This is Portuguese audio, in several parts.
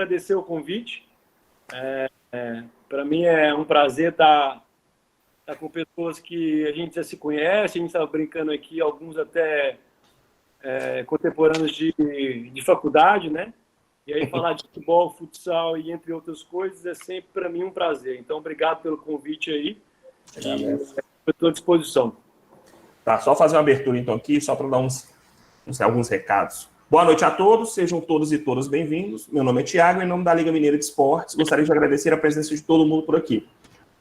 agradecer o convite. Para mim é um prazer estar com pessoas que a gente já se conhece, a gente estava brincando aqui, alguns até contemporâneos de faculdade, né? E aí falar de futebol, futsal e entre outras coisas é sempre para mim um prazer. Então, obrigado pelo convite aí. E estou à disposição. Tá, só fazer uma abertura então aqui, só para dar alguns recados. Boa noite a todos, sejam todos e todas bem-vindos. Meu nome é Thiago, em nome da Liga Mineira de Esportes, gostaria de agradecer a presença de todo mundo por aqui.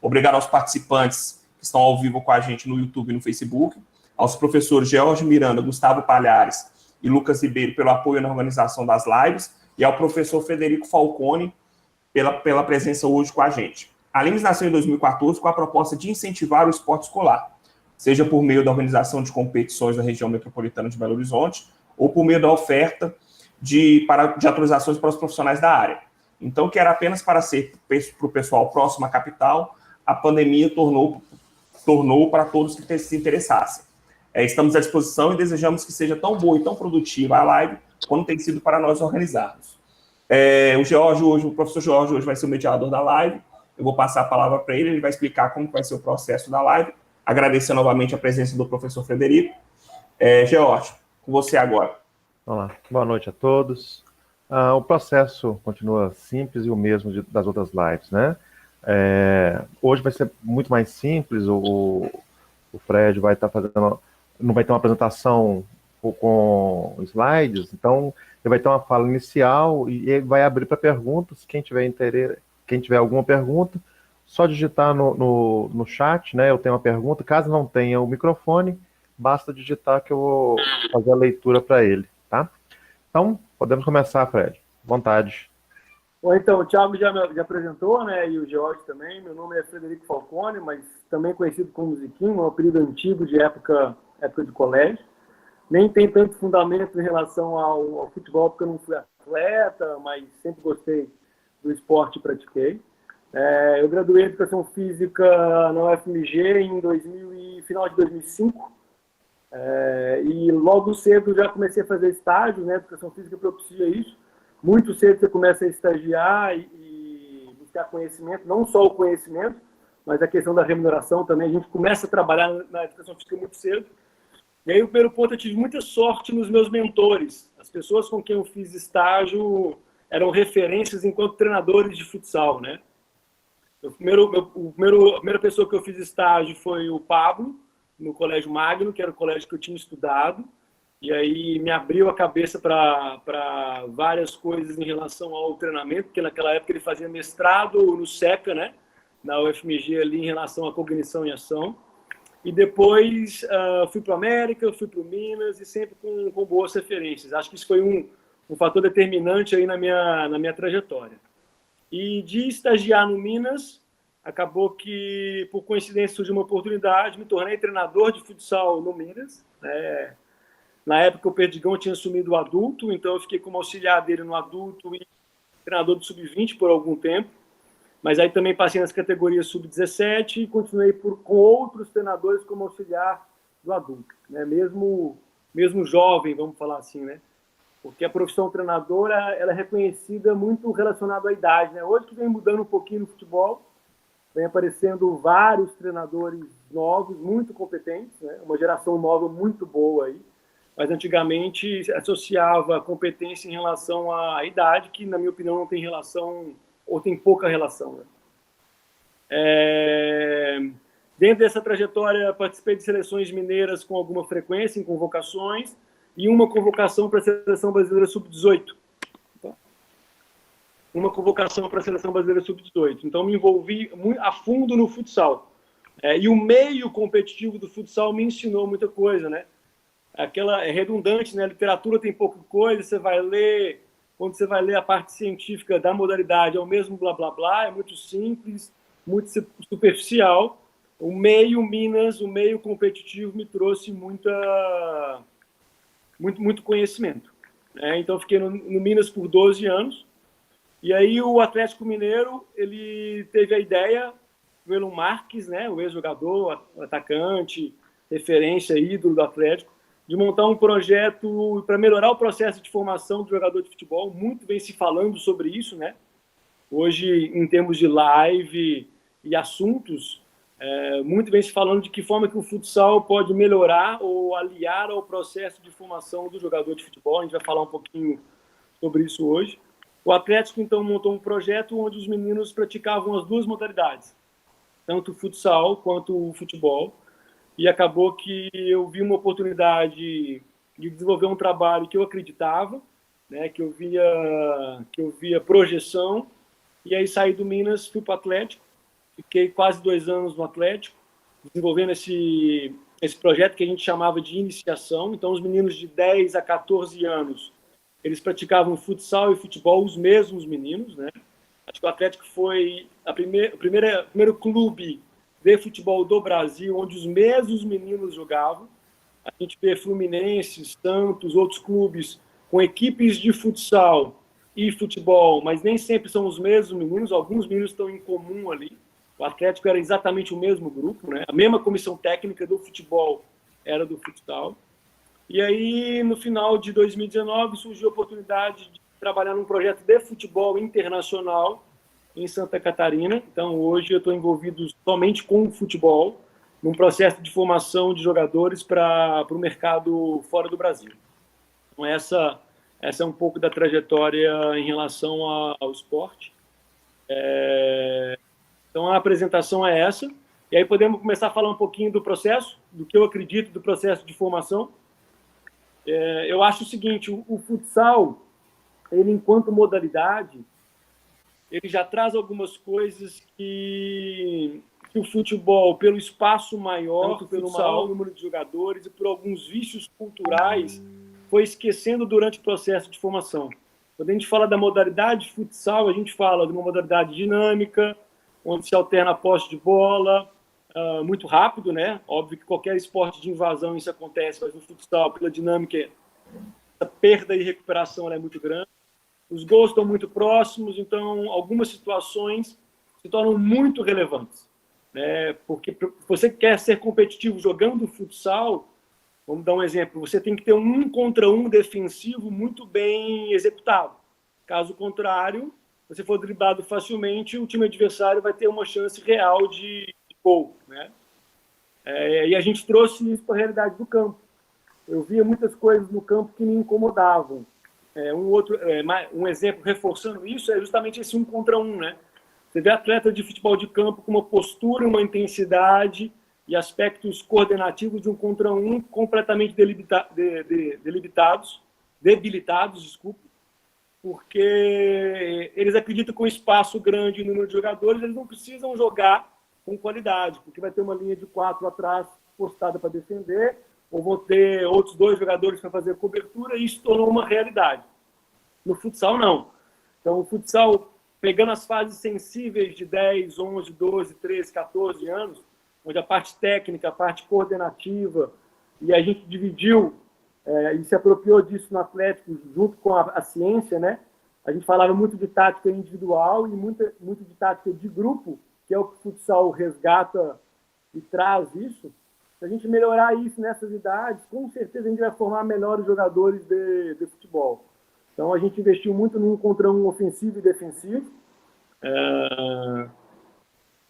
Obrigado aos participantes que estão ao vivo com a gente no YouTube e no Facebook, aos professores George Miranda, Gustavo Palhares e Lucas Ribeiro pelo apoio na organização das lives, e ao professor Frederico Falcone pela presença hoje com a gente. A Limes nasceu em 2014 com a proposta de incentivar o esporte escolar, seja por meio da organização de competições na região metropolitana de Belo Horizonte, ou por meio da oferta de atualizações para os profissionais da área. Então, que era apenas para ser para o pessoal próximo à capital, a pandemia tornou para todos que se interessassem. Estamos à disposição e desejamos que seja tão boa e tão produtiva a live quanto tem sido para nós organizarmos. O professor Jorge hoje vai ser o mediador da live. Eu vou passar a palavra para ele, ele vai explicar como vai ser o processo da live. Agradecer novamente a presença do professor Frederico. George, com você agora. Vamos lá. Boa noite a todos. O processo continua simples e o mesmo das outras lives, né? Hoje vai ser muito mais simples. O Fred vai estar não vai ter uma apresentação com slides, então ele vai ter uma fala inicial e ele vai abrir para perguntas. Quem tiver interesse, quem tiver alguma pergunta, só digitar no chat, né? Eu tenho uma pergunta. Caso não tenha o microfone, basta digitar que eu vou fazer a leitura para ele, tá? Então, podemos começar, Fred. Vontade. Bom, então, o Thiago já apresentou, né? E o George também. Meu nome é Frederico Falcone, mas também conhecido como Ziquinho, um apelido antigo de época de colégio. Nem tem tanto fundamento em relação ao futebol, porque eu não fui atleta, mas sempre gostei do esporte e pratiquei. Eu graduei em Educação Física na UFMG em final de 2005. E logo cedo já comecei a fazer estágio, né? Educação Física propicia isso. Muito cedo você começa a estagiar e buscar conhecimento, não só o conhecimento, mas a questão da remuneração também. A gente começa a trabalhar na Educação Física muito cedo. E aí, o primeiro ponto, eu tive muita sorte nos meus mentores. As pessoas com quem eu fiz estágio eram referências enquanto treinadores de futsal, né? A primeira pessoa que eu fiz estágio foi o Pablo, no Colégio Magno, que era o colégio que eu tinha estudado. E aí me abriu a cabeça para várias coisas em relação ao treinamento, porque naquela época ele fazia mestrado no SECA, né? Na UFMG ali em relação à cognição e ação. E depois fui para o América, fui para o Minas e sempre com boas referências. Acho que isso foi um fator determinante aí na minha trajetória. E de estagiar no Minas, acabou que, por coincidência, surgiu uma oportunidade, me tornei treinador de futsal no Minas. Na época, o Perdigão tinha assumido o adulto, então eu fiquei como auxiliar dele no adulto e treinador do sub-20 por algum tempo. Mas aí também passei nas categorias sub-17 e continuei com outros treinadores como auxiliar do adulto, né? Mesmo jovem, vamos falar assim, né? Porque a profissão treinadora ela é reconhecida muito relacionada à idade, né? Hoje que vem mudando um pouquinho no futebol, vem aparecendo vários treinadores novos, muito competentes, né? Uma geração nova muito boa aí. Mas antigamente associava competência em relação à idade, que na minha opinião não tem relação, ou tem pouca relação, né? Dentro dessa trajetória, participei de seleções mineiras com alguma frequência, em convocações, e uma convocação para a Seleção Brasileira Sub-18. Uma convocação para a Seleção Brasileira Sub-18. Então, me envolvi muito a fundo no futsal. E o meio competitivo do futsal me ensinou muita coisa, né? Aquela é redundante, né? A literatura tem pouca coisa, você vai ler, quando você vai ler a parte científica da modalidade, é o mesmo blá blá blá, é muito simples, muito superficial. O meio Minas, o meio competitivo me trouxe muito conhecimento. Então, fiquei no Minas por 12 anos. E aí, o Atlético Mineiro, ele teve a ideia, o Elon Marques, né, o ex-jogador, o atacante, referência, ídolo do Atlético, de montar um projeto para melhorar o processo de formação do jogador de futebol. Muito vem se falando sobre isso, né? Hoje, em termos de live e assuntos, muito vem se falando de que forma que o futsal pode melhorar ou aliar ao processo de formação do jogador de futebol. A gente vai falar um pouquinho sobre isso hoje. O Atlético, então, montou um projeto onde os meninos praticavam as duas modalidades, tanto o futsal quanto o futebol. E acabou que eu vi uma oportunidade de desenvolver um trabalho que eu acreditava, né, que eu via projeção, e aí saí do Minas, fui para o Atlético, fiquei quase 2 anos no Atlético, desenvolvendo esse projeto que a gente chamava de iniciação. Então, os meninos de 10 a 14 anos, eles praticavam futsal e futebol, os mesmos meninos, né? Acho que o Atlético foi o primeiro clube de futebol do Brasil, onde os mesmos meninos jogavam. A gente vê Fluminense, Santos, outros clubes com equipes de futsal e futebol, mas nem sempre são os mesmos meninos, alguns meninos estão em comum ali. O Atlético era exatamente o mesmo grupo, né? A mesma comissão técnica do futebol era do futsal. E aí, no final de 2019, surgiu a oportunidade de trabalhar num projeto de futebol internacional em Santa Catarina. Então, hoje eu estou envolvido somente com o futebol, num processo de formação de jogadores para o mercado fora do Brasil. Então, essa é um pouco da trajetória em relação ao esporte. Então, a apresentação é essa. E aí podemos começar a falar um pouquinho do processo, do que eu acredito do processo de formação. Eu acho o seguinte, o futsal, ele enquanto modalidade, ele já traz algumas coisas que o futebol, pelo espaço maior, pelo maior número de jogadores e por alguns vícios culturais, foi esquecendo durante o processo de formação. Quando a gente fala da modalidade futsal, a gente fala de uma modalidade dinâmica, onde se alterna a posse de bola, muito rápido, né? Óbvio que qualquer esporte de invasão isso acontece, mas no futsal, pela dinâmica, a perda e recuperação é muito grande. Os gols estão muito próximos, então algumas situações se tornam muito relevantes, né? Porque você quer ser competitivo jogando futsal, vamos dar um exemplo, você tem que ter um contra um defensivo muito bem executado. Caso contrário, você for driblado facilmente, o time adversário vai ter uma chance real de gol, né? E a gente trouxe isso para a realidade do campo. Eu via muitas coisas no campo que me incomodavam. Um exemplo reforçando isso é justamente esse 1 contra 1, né? Você vê atleta de futebol de campo com uma postura, uma intensidade e aspectos coordenativos de 1 contra 1 completamente debilitados, porque eles acreditam que com espaço grande e número de jogadores, eles não precisam jogar com qualidade, porque vai ter uma linha de 4 atrás postada para defender, ou vão ter outros 2 jogadores para fazer cobertura, e isso tornou uma realidade. No futsal, não. Então, o futsal, pegando as fases sensíveis de 10, 11, 12, 13, 14 anos, onde a parte técnica, a parte coordenativa, e a gente dividiu e se apropriou disso no Atlético, junto com a ciência, né? A gente falava muito de tática individual e muito de tática de grupo, que é o que o futsal resgata e traz isso. Se a gente melhorar isso nessas idades, com certeza a gente vai formar melhores jogadores de futebol. Então, a gente investiu muito no 1 contra 1 ofensivo e defensivo.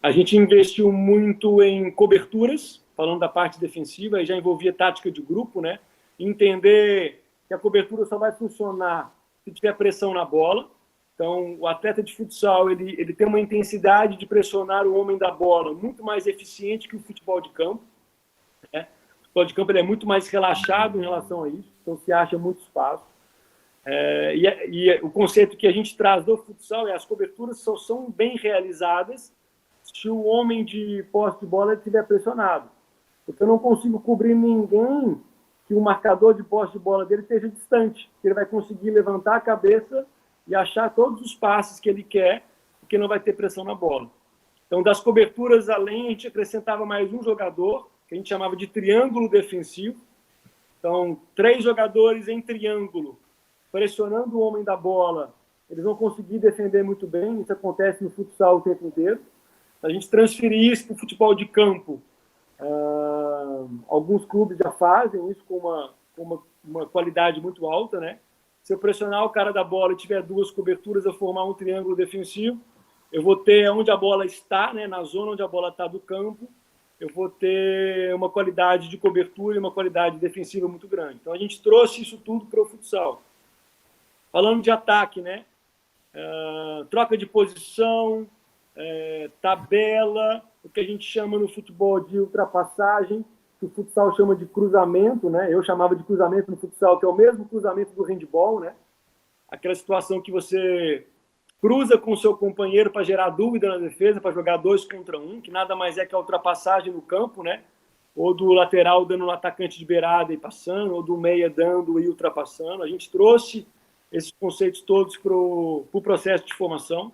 A gente investiu muito em coberturas, falando da parte defensiva, e já envolvia tática de grupo, né? Entender que a cobertura só vai funcionar se tiver pressão na bola. Então, o atleta de futsal, ele tem uma intensidade de pressionar o homem da bola muito mais eficiente que o futebol de campo, né? O futebol de campo ele é muito mais relaxado em relação a isso, então se acha muito espaço. E o conceito que a gente traz do futsal é as coberturas só são bem realizadas se o homem de posse de bola estiver pressionado. Porque eu não consigo cobrir ninguém que o marcador de posse de bola dele esteja distante, que ele vai conseguir levantar a cabeça e achar todos os passes que ele quer, porque não vai ter pressão na bola. Então, das coberturas além, a gente acrescentava mais um jogador, que a gente chamava de triângulo defensivo. Então, 3 jogadores em triângulo, pressionando o homem da bola, eles vão conseguir defender muito bem, isso acontece no futsal o tempo inteiro. A gente transferir isso para o futebol de campo, alguns clubes já fazem isso com com uma qualidade muito alta, né? Se eu pressionar o cara da bola e tiver duas coberturas, eu formar um triângulo defensivo, eu vou ter onde a bola está, né, na zona onde a bola está do campo, eu vou ter uma qualidade de cobertura e uma qualidade defensiva muito grande. Então, a gente trouxe isso tudo para o futsal. Falando de ataque, né? Troca de posição, tabela, o que a gente chama no futebol de ultrapassagem, que o futsal chama de cruzamento, né? Eu chamava de cruzamento no futsal, que é o mesmo cruzamento do handball, né? Aquela situação que você cruza com o seu companheiro para gerar dúvida na defesa, para jogar 2 contra 1, que nada mais é que a ultrapassagem no campo, né? Ou do lateral dando no atacante de beirada e passando, ou do meia dando e ultrapassando. A gente trouxe esses conceitos todos para o processo de formação,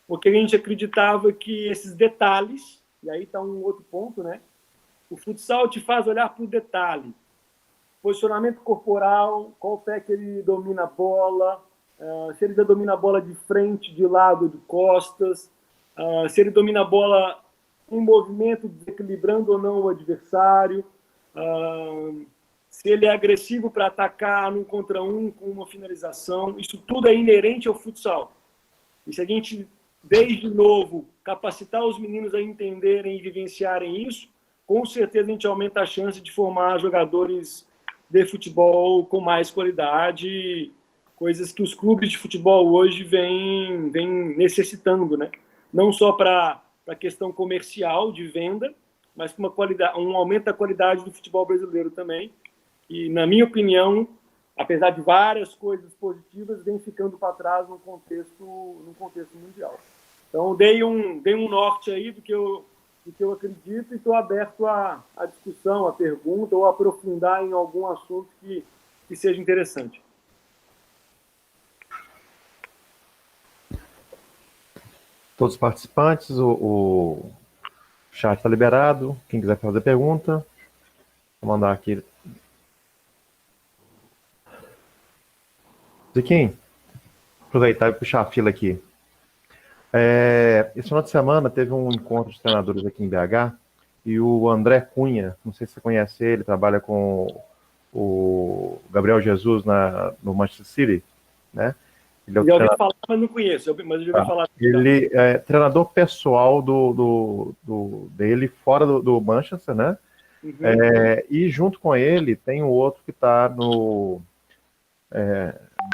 porque a gente acreditava que esses detalhes, e aí está um outro ponto, né? O futsal te faz olhar para o detalhe. Posicionamento corporal, qual pé que ele domina a bola, se ele já domina a bola de frente, de lado, de costas, se ele domina a bola em movimento, desequilibrando ou não o adversário, se ele é agressivo para atacar num contra um com uma finalização. Isso tudo é inerente ao futsal. E se a gente, desde novo, capacitar os meninos a entenderem e vivenciarem isso, com certeza a gente aumenta a chance de formar jogadores de futebol com mais qualidade, coisas que os clubes de futebol hoje vêm necessitando, né? Não só para a questão comercial de venda, mas com um aumento da qualidade do futebol brasileiro também. E, na minha opinião, apesar de várias coisas positivas, vem ficando para trás num contexto mundial. Então, dei um norte aí do que eu acredito e estou aberto à discussão, à pergunta ou a aprofundar em algum assunto que seja interessante. Todos os participantes, o chat está liberado. Quem quiser fazer pergunta, vou mandar aqui. Ziquim, aproveitar e puxar a fila aqui. Esse final de semana teve um encontro de treinadores aqui em BH e o André Cunha, não sei se você conhece ele, trabalha com o Gabriel Jesus no Manchester City, né? Ele é já ouvi falar, mas não conheço, mas eu já ouvi falar. Ele é treinador pessoal dele fora do Manchester, né? Uhum. E junto com ele tem um outro que está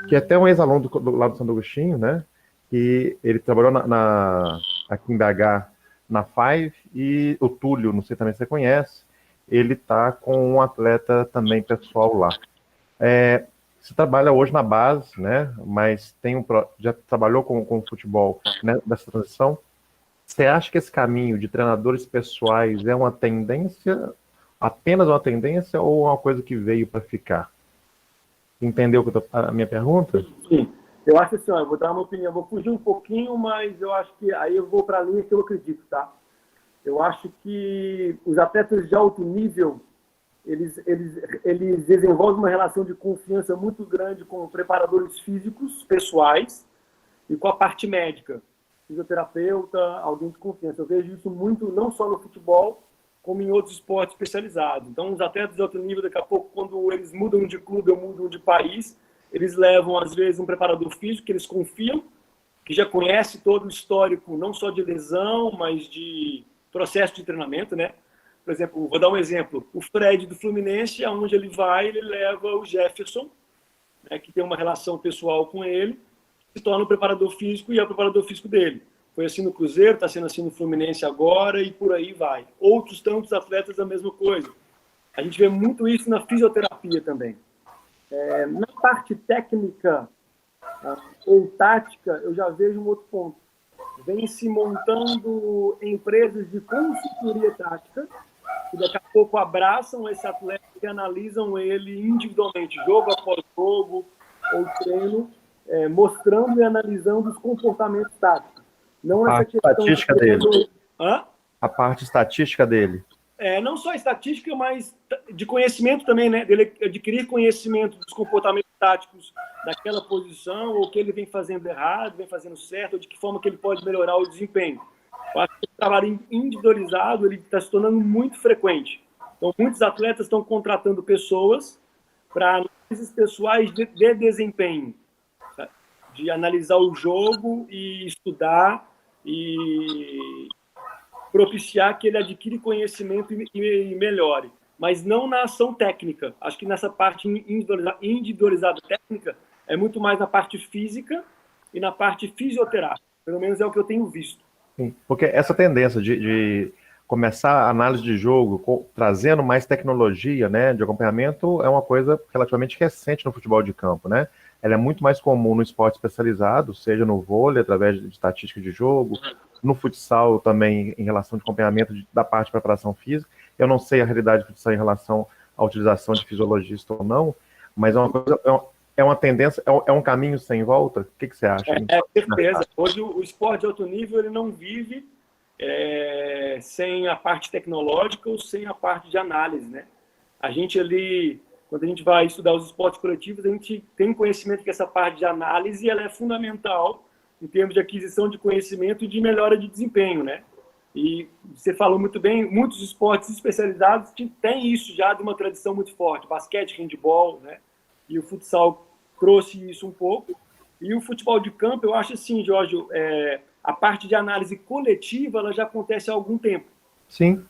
que é até um ex-aluno do lado do Santo Agostinho, né? E ele trabalhou aqui em BH na Five, e o Túlio, não sei também se você conhece, ele está com um atleta também pessoal lá. Você trabalha hoje na base, né? Mas já trabalhou com futebol, né, nessa transição. Você acha que esse caminho de treinadores pessoais é uma tendência, apenas uma tendência, ou uma coisa que veio para ficar? Entendeu a minha pergunta? Sim. Eu acho assim, eu vou dar uma opinião, vou fugir um pouquinho, mas eu acho que aí eu vou para a linha que eu acredito, tá? Eu acho que os atletas de alto nível, eles desenvolvem uma relação de confiança muito grande com preparadores físicos, pessoais, e com a parte médica, fisioterapeuta, alguém de confiança. Eu vejo isso muito, não só no futebol, como em outros esportes especializados. Então, os atletas de alto nível, daqui a pouco, quando eles mudam de clube ou mudam de país, eles levam, às vezes, um preparador físico que eles confiam, que já conhece todo o histórico, não só de lesão, mas de processo de treinamento, né? Por exemplo, vou dar um exemplo. O Fred do Fluminense, aonde ele vai, ele leva o Jefferson, né, que tem uma relação pessoal com ele, se torna o preparador físico e é o preparador físico dele. Foi assim no Cruzeiro, está sendo assim no Fluminense agora e por aí vai. Outros tantos atletas a mesma coisa. A gente vê muito isso na fisioterapia também. Na parte técnica ou tática, eu já vejo um outro ponto. Vem se montando empresas de consultoria tática, que daqui a pouco abraçam esse atleta e analisam ele individualmente, jogo após jogo ou treino, mostrando e analisando os comportamentos táticos. Não a parte estatística dele. Hã? A parte estatística dele. Não só estatística, mas de conhecimento também, né? Dele adquirir conhecimento dos comportamentos táticos daquela posição, ou que ele vem fazendo errado, vem fazendo certo, ou de que forma que ele pode melhorar o desempenho. Eu acho que o trabalho individualizado ele está se tornando muito frequente. Então, muitos atletas estão contratando pessoas para análises pessoais de desempenho, tá? De analisar o jogo e estudar e propiciar que ele adquire conhecimento e melhore, mas não na ação técnica. Acho que nessa parte individualizada técnica é muito mais na parte física e na parte fisioterápica. Pelo menos é o que eu tenho visto. Sim, porque essa tendência de começar a análise de jogo trazendo mais tecnologia, né, de acompanhamento é uma coisa relativamente recente no futebol de campo, né? Ela é muito mais comum no esporte especializado, seja no vôlei, através de estatística de jogo, no futsal também em relação de acompanhamento da parte de preparação física. Eu não sei a realidade do futsal em relação à utilização de fisiologista ou não, mas é uma coisa, é uma tendência, é um caminho sem volta? O que você acha? Certeza. Hoje o esporte de alto nível ele não vive sem a parte tecnológica ou sem a parte de análise, né? A gente ali, quando a gente vai estudar os esportes coletivos, a gente tem conhecimento que essa parte de análise ela é fundamental em termos de aquisição de conhecimento e de melhora de desempenho, né? E você falou muito bem, muitos esportes especializados têm isso já de uma tradição muito forte, basquete, handebol, né? E o futsal trouxe isso um pouco. E o futebol de campo, eu acho assim, Jorge, a parte de análise coletiva ela já acontece há algum tempo. Sim.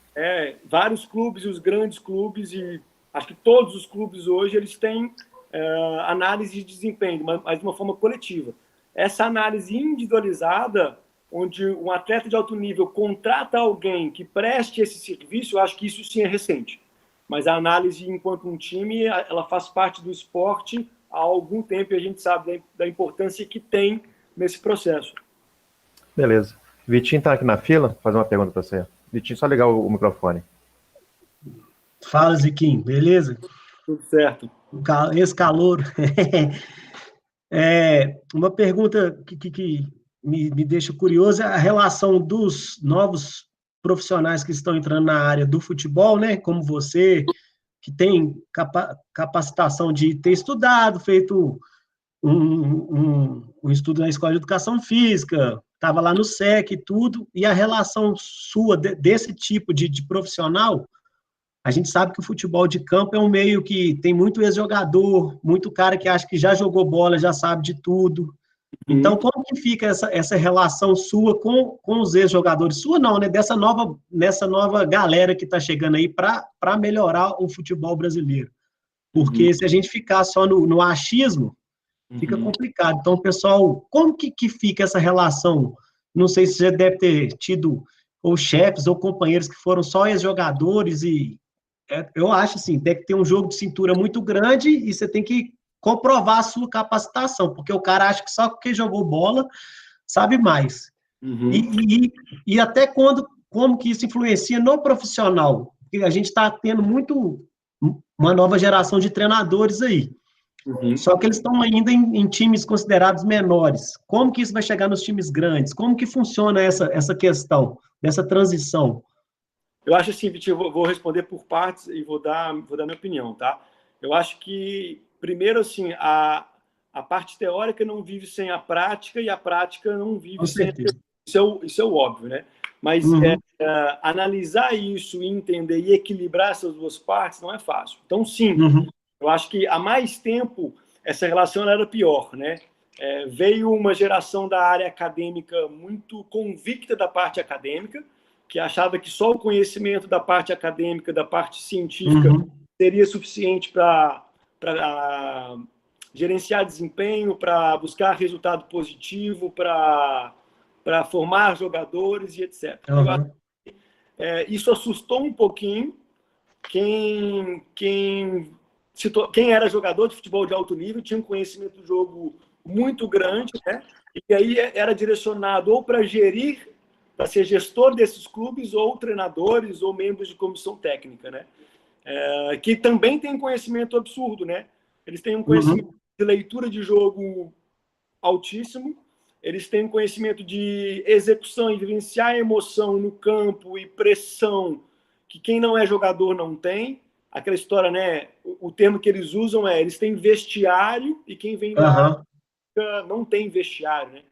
Vários clubes, os grandes clubes, e acho que todos os clubes hoje, eles têm análise de desempenho, mas de uma forma coletiva. Essa análise individualizada, onde um atleta de alto nível contrata alguém que preste esse serviço, eu acho que isso sim é recente. Mas a análise enquanto um time, ela faz parte do esporte há algum tempo e a gente sabe da importância que tem nesse processo. Beleza. Vitinho está aqui na fila, vou fazer uma pergunta para você. Vitinho, só ligar o microfone. Fala, Ziquinho, beleza? Tudo certo. Esse calor. Uma pergunta que me deixa curioso é a relação dos novos profissionais que estão entrando na área do futebol, né? Como você, que tem capacitação de ter estudado, feito um estudo na Escola de Educação Física, estava lá no SEC e tudo, e a relação sua desse tipo de profissional. A gente sabe que o futebol de campo é um meio que tem muito ex-jogador, muito cara que acha que já jogou bola, já sabe de tudo. Então, como que fica essa relação sua com os ex-jogadores? Sua não, né? Nessa nova galera que está chegando aí para melhorar o futebol brasileiro. Porque se a gente ficar só no achismo, fica complicado. Então, pessoal, como que fica essa relação? Não sei se você deve ter tido ou chefes ou companheiros que foram só ex-jogadores e eu acho assim, deve ter um jogo de cintura muito grande e você tem que comprovar a sua capacitação, porque o cara acha que só porque jogou bola sabe mais. E até como que isso influencia no profissional? Porque a gente está tendo uma nova geração de treinadores aí. Só que eles estão ainda em times considerados menores. Como que isso vai chegar nos times grandes? Como que funciona essa questão, dessa transição? Eu acho assim, Vitinho, eu vou responder por partes e vou dar minha opinião, tá? Eu acho que, primeiro, assim, a parte teórica não vive sem a prática e a prática não vive sem... Isso é o óbvio, né? Mas analisar isso e entender e equilibrar essas duas partes não é fácil. Então, sim, eu acho que há mais tempo essa relação era pior, né? Veio uma geração da área acadêmica muito convicta da parte acadêmica, que achava que só o conhecimento da parte acadêmica, da parte científica, seria suficiente para gerenciar desempenho, para buscar resultado positivo, para formar jogadores e etc. Eu acho que, isso assustou um pouquinho quem era jogador de futebol de alto nível, tinha um conhecimento do jogo muito grande, né? E aí era direcionado ou para gerir, para ser gestor desses clubes, ou treinadores, ou membros de comissão técnica, né? Que também tem conhecimento absurdo, né? Eles têm um conhecimento de leitura de jogo altíssimo, eles têm um conhecimento de execução e vivenciar emoção no campo e pressão que quem não é jogador não tem. Aquela história, né? O termo que eles usam eles têm vestiário e quem vem lá não tem vestiário, né?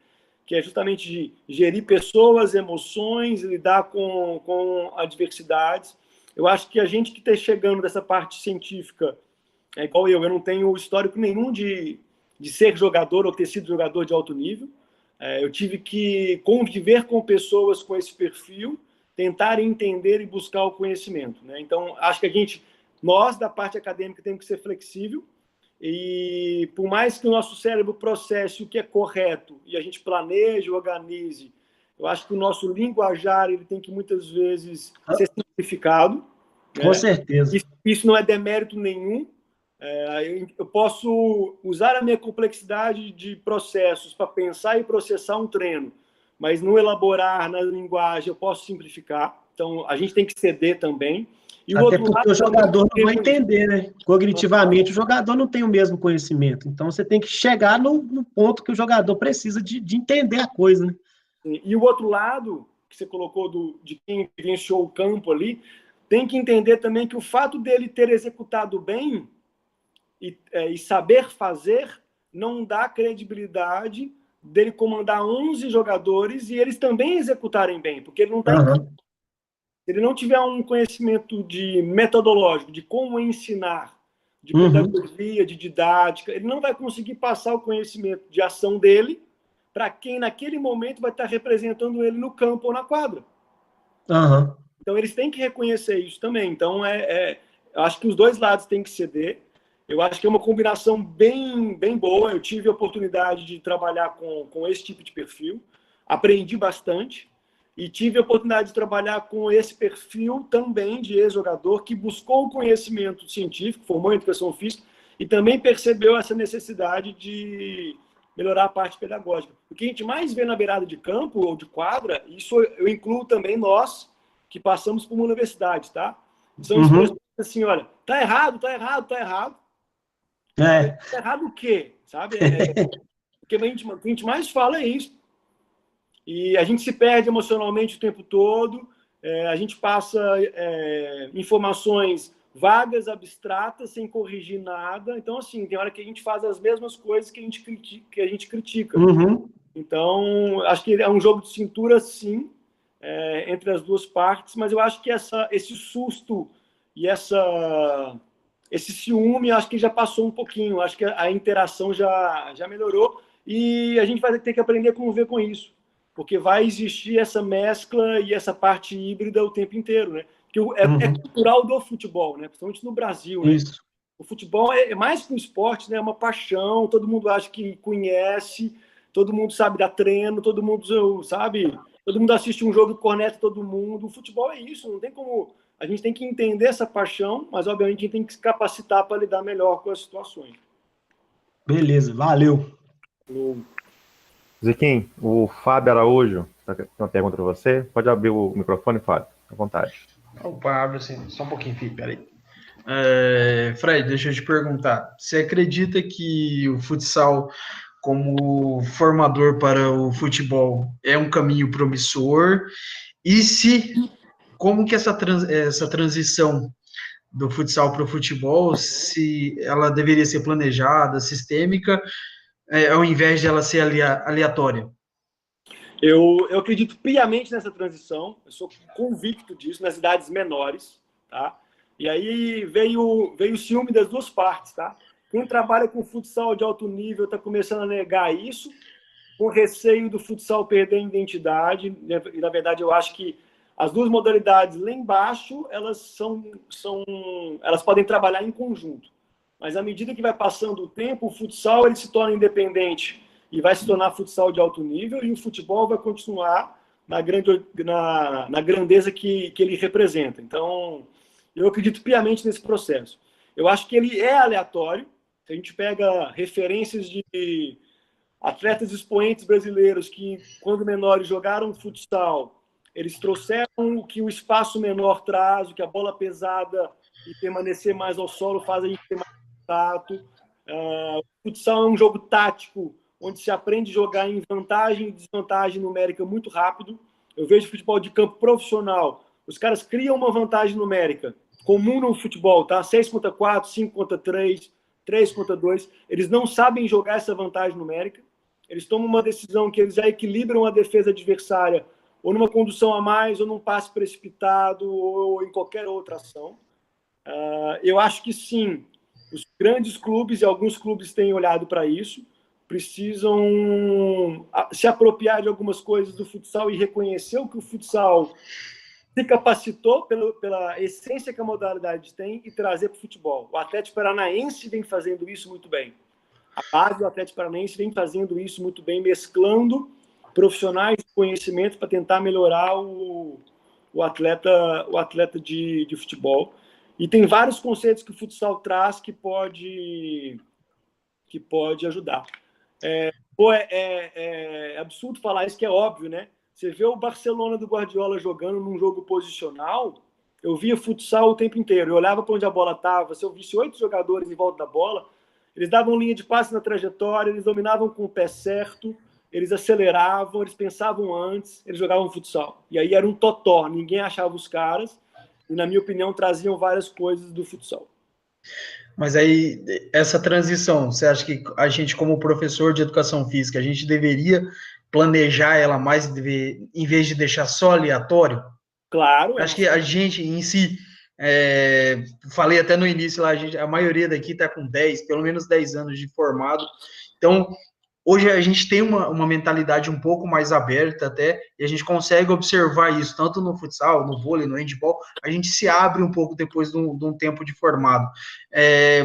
Que é justamente de gerir pessoas, emoções, lidar com adversidades. Eu acho que a gente que está chegando dessa parte científica é igual eu não tenho histórico nenhum de ser jogador ou ter sido jogador de alto nível. Eu tive que conviver com pessoas com esse perfil, tentar entender e buscar o conhecimento, né? Então, acho que nós, da parte acadêmica, temos que ser flexível, e por mais que o nosso cérebro processe o que é correto e a gente planeje, organize, eu acho que o nosso linguajar ele tem que, muitas vezes, ser simplificado. Com né? certeza. Isso não é demérito nenhum. Eu posso usar a minha complexidade de processos para pensar e processar um treino, mas no elaborar, na linguagem, eu posso simplificar. Então, a gente tem que ceder também. E Até porque o jogador não vai entender, né? Cognitivamente, o jogador não tem o mesmo conhecimento. Então, você tem que chegar no ponto que o jogador precisa de entender a coisa, né? E o outro lado, que você colocou de quem vivenciou o campo ali, tem que entender também que o fato dele ter executado bem e saber fazer não dá credibilidade dele comandar 11 jogadores e eles também executarem bem, porque ele não está em campo. Se ele não tiver um conhecimento metodológico, de como ensinar, de pedagogia, de didática, ele não vai conseguir passar o conhecimento de ação dele para quem naquele momento vai estar representando ele no campo ou na quadra. Então, eles têm que reconhecer isso também. Então, eu acho que os dois lados têm que ceder. Eu acho que é uma combinação bem, bem boa. Eu tive a oportunidade de trabalhar com esse tipo de perfil, aprendi bastante, e tive a oportunidade de trabalhar com esse perfil também de ex-jogador que buscou o conhecimento científico, formou em educação física, e também percebeu essa necessidade de melhorar a parte pedagógica. O que a gente mais vê na beirada de campo ou de quadra, isso eu incluo também nós, que passamos por uma universidade, tá? São expressões assim, olha, tá errado, tá errado, tá errado. Tá errado o quê? Sabe? Porque o que a gente mais fala é isso. E a gente se perde emocionalmente o tempo todo, a gente passa informações vagas, abstratas, sem corrigir nada. Então, assim, tem hora que a gente faz as mesmas coisas que a gente critica. Então, acho que é um jogo de cintura, sim, entre as duas partes, mas eu acho que esse susto e esse ciúme, acho que já passou um pouquinho. Acho que a interação já melhorou e a gente vai ter que aprender a conviver com isso, porque vai existir essa mescla e essa parte híbrida o tempo inteiro, né? Que é cultural do futebol, né? Principalmente no Brasil, né? Isso. O futebol é mais que um esporte, né? É uma paixão, todo mundo acha que conhece, todo mundo sabe dar treino, todo mundo sabe, todo mundo assiste um jogo e corneta todo mundo. O futebol é isso, não tem como... A gente tem que entender essa paixão, mas, obviamente, a gente tem que se capacitar para lidar melhor com as situações. Beleza, valeu. Ziquim, o Fábio Araújo tem uma pergunta para você. Pode abrir o microfone, Fábio, à vontade. Opa, abre assim, só um pouquinho, Felipe, peraí. Fred, deixa eu te perguntar. Você acredita que o futsal, como formador para o futebol, é um caminho promissor? E como que essa transição do futsal para o futebol, se ela deveria ser planejada, sistêmica, ao invés de ela ser aleatória? Eu acredito piamente nessa transição, eu sou convicto disso, nas idades menores, tá? E aí veio o ciúme das duas partes, tá? Quem trabalha com futsal de alto nível está começando a negar isso, com receio do futsal perder a identidade, e na verdade eu acho que as duas modalidades lá embaixo, elas podem trabalhar em conjunto. Mas à medida que vai passando o tempo, o futsal ele se torna independente e vai se tornar futsal de alto nível, e o futebol vai continuar na grandeza que ele representa. Então, eu acredito piamente nesse processo. Eu acho que ele é aleatório. Se a gente pega referências de atletas expoentes brasileiros que, quando menores, jogaram futsal, eles trouxeram o que o espaço menor traz, o que a bola pesada e permanecer mais ao solo faz a gente ter mais contato. O futsal é um jogo tático, onde se aprende a jogar em vantagem e desvantagem numérica muito rápido. Eu vejo futebol de campo profissional, os caras criam uma vantagem numérica, comum no futebol, tá? 6 contra 4, 5 contra 3, 3 contra 2. Eles não sabem jogar essa vantagem numérica. Eles tomam uma decisão que eles já equilibram a defesa adversária ou numa condução a mais, ou num passe precipitado, ou em qualquer outra ação. Eu acho que sim, Os grandes clubes, e alguns clubes têm olhado para isso, precisam se apropriar de algumas coisas do futsal e reconhecer o que o futsal se capacitou pela essência que a modalidade tem e trazer para o futebol. O Atlético Paranaense vem fazendo isso muito bem. A base do Atlético Paranaense vem fazendo isso muito bem, mesclando profissionais de conhecimento para tentar melhorar o atleta de futebol. E tem vários conceitos que o futsal traz que pode ajudar. É absurdo falar isso, que é óbvio, né? Você vê o Barcelona do Guardiola jogando num jogo posicional, eu via futsal o tempo inteiro. Eu olhava para onde a bola estava, se eu visse 8 jogadores em volta da bola, eles davam linha de passe na trajetória, eles dominavam com o pé certo, eles aceleravam, eles pensavam antes, eles jogavam futsal. E aí era um totó, ninguém achava os caras, e, na minha opinião, traziam várias coisas do futsal. Mas aí, essa transição, você acha que a gente, como professor de educação física, a gente deveria planejar ela mais em vez de deixar só aleatório? Claro. Acho que a gente em si, falei até no início lá, a maioria daqui está com pelo menos 10 anos de formado. Então, hoje a gente tem uma mentalidade um pouco mais aberta até, e a gente consegue observar isso, tanto no futsal, no vôlei, no handball, a gente se abre um pouco depois de um tempo de formado.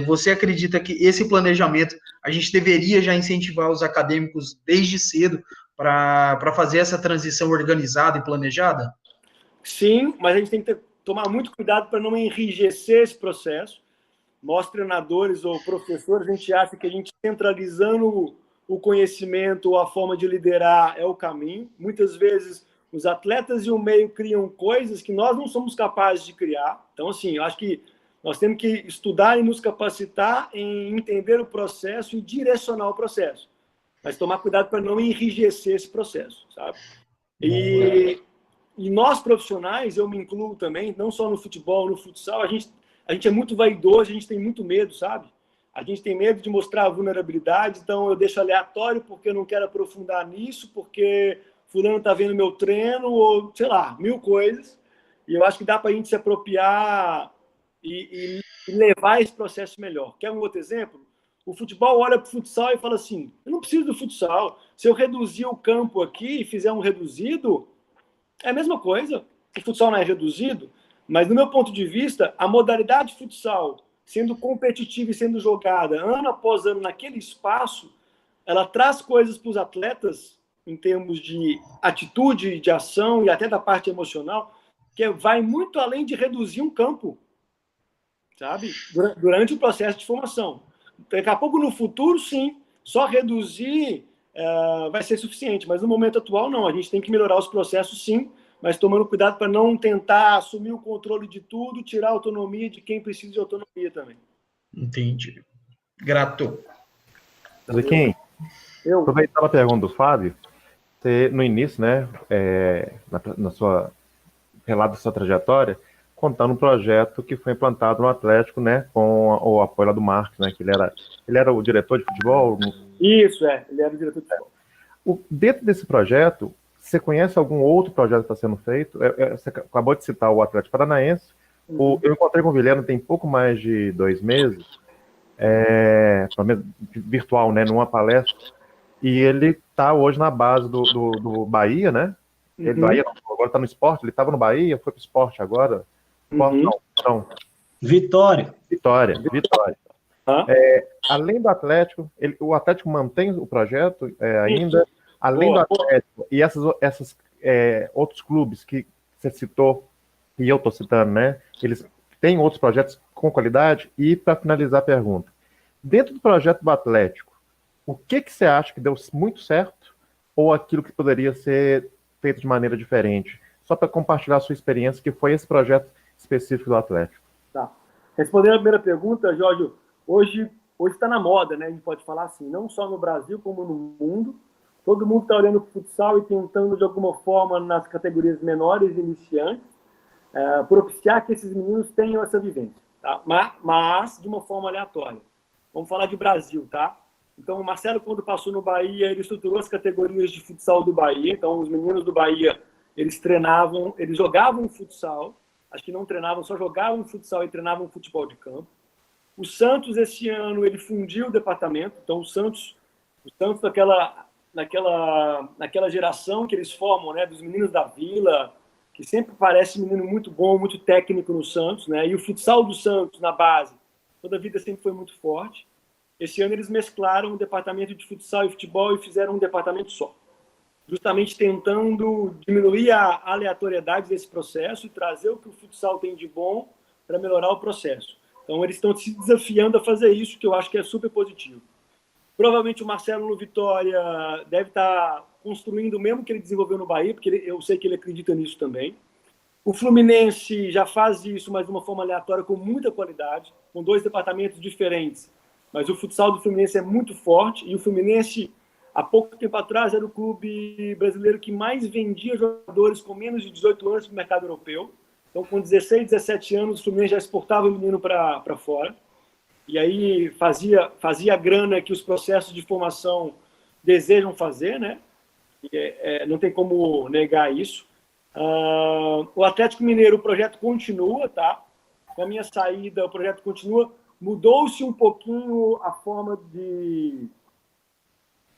Você acredita que esse planejamento, a gente deveria já incentivar os acadêmicos desde cedo para fazer essa transição organizada e planejada? Sim, mas a gente tem que tomar muito cuidado para não enrijecer esse processo. Nós, treinadores ou professores, a gente acha que a gente centralizando o conhecimento ou a forma de liderar é o caminho. Muitas vezes, os atletas e o meio criam coisas que nós não somos capazes de criar. Então, assim, eu acho que nós temos que estudar e nos capacitar em entender o processo e direcionar o processo. Mas tomar cuidado para não enrijecer esse processo, sabe? E nós, profissionais, eu me incluo também, não só no futebol, no futsal, a gente é muito vaidoso, a gente tem muito medo, sabe? A gente tem medo de mostrar a vulnerabilidade, então eu deixo aleatório porque eu não quero aprofundar nisso, porque fulano está vendo meu treino, ou sei lá, 1000 coisas. E eu acho que dá para a gente se apropriar e levar esse processo melhor. Quer um outro exemplo? O futebol olha para o futsal e fala assim, eu não preciso do futsal. Se eu reduzir o campo aqui e fizer um reduzido, é a mesma coisa. O futsal não é reduzido, mas, no meu ponto de vista, a modalidade futsal, sendo competitiva e sendo jogada ano após ano naquele espaço, ela traz coisas para os atletas, em termos de atitude, de ação e até da parte emocional, que vai muito além de reduzir um campo, sabe? Durante o processo de formação. Daqui a pouco, no futuro, sim, só reduzir vai ser suficiente, mas no momento atual, não. A gente tem que melhorar os processos, sim, mas tomando cuidado para não tentar assumir o controle de tudo, tirar a autonomia de quem precisa de autonomia também. Entendi. Grato. Zequim, aproveitando a pergunta do Fábio, você, no início, né, na sua relato da sua trajetória, contando um projeto que foi implantado no Atlético, né, com o apoio lá do Marcos, né, que ele era o diretor de futebol. Isso, ele era o diretor de futebol. Dentro desse projeto, você conhece algum outro projeto que está sendo feito? Você acabou de citar o Atlético Paranaense. Eu encontrei com o Guilherme tem pouco mais de 2 meses, virtual, né, numa palestra, e ele está hoje na base do Bahia, né? Ele Bahia, agora está no esporte, ele estava no Bahia, foi para o esporte agora. Não. Vitória. Além do Atlético, o Atlético mantém o projeto ainda. Além do Atlético e esses outros clubes que você citou, e eu estou citando, né? Eles têm outros projetos com qualidade. E, para finalizar a pergunta, dentro do projeto do Atlético, o que você acha que deu muito certo ou aquilo que poderia ser feito de maneira diferente? Só para compartilhar a sua experiência, que foi esse projeto específico do Atlético. Tá. Respondendo a primeira pergunta, Jorge, hoje está na moda, né? A gente pode falar assim, não só no Brasil como no mundo. Todo mundo está olhando para o futsal e tentando, de alguma forma, nas categorias menores, iniciantes, propiciar que esses meninos tenham essa vivência, tá? Mas de uma forma aleatória. Vamos falar de Brasil, tá? Então, o Marcelo, quando passou no Bahia, ele estruturou as categorias de futsal do Bahia. Então, os meninos do Bahia, eles treinavam, eles jogavam futsal. Acho que não treinavam, só jogavam futsal e treinavam futebol de campo. O Santos, esse ano, ele fundiu o departamento. Então, o Santos naquela geração que eles formam, né, dos meninos da Vila, que sempre parece menino muito bom, muito técnico no Santos, né? E o futsal do Santos, na base, toda a vida sempre foi muito forte. Esse ano eles mesclaram o departamento de futsal e futebol e fizeram um departamento só, justamente tentando diminuir a aleatoriedade desse processo e trazer o que o futsal tem de bom para melhorar o processo. Então, eles estão se desafiando a fazer isso, que eu acho que é super positivo. Provavelmente o Marcelo no Vitória deve estar construindo o mesmo que ele desenvolveu no Bahia, porque eu sei que ele acredita nisso também. O Fluminense já faz isso, mas de uma forma aleatória, com muita qualidade, com 2 departamentos diferentes. Mas o futsal do Fluminense é muito forte, e o Fluminense, há pouco tempo atrás, era o clube brasileiro que mais vendia jogadores com menos de 18 anos para o mercado europeu. Então, com 16, 17 anos, o Fluminense já exportava o menino para fora. E aí fazia a grana que os processos de formação desejam fazer, né? Não tem como negar isso. O Atlético Mineiro, o projeto continua, tá? Na minha saída, o projeto continua. Mudou-se um pouquinho a forma de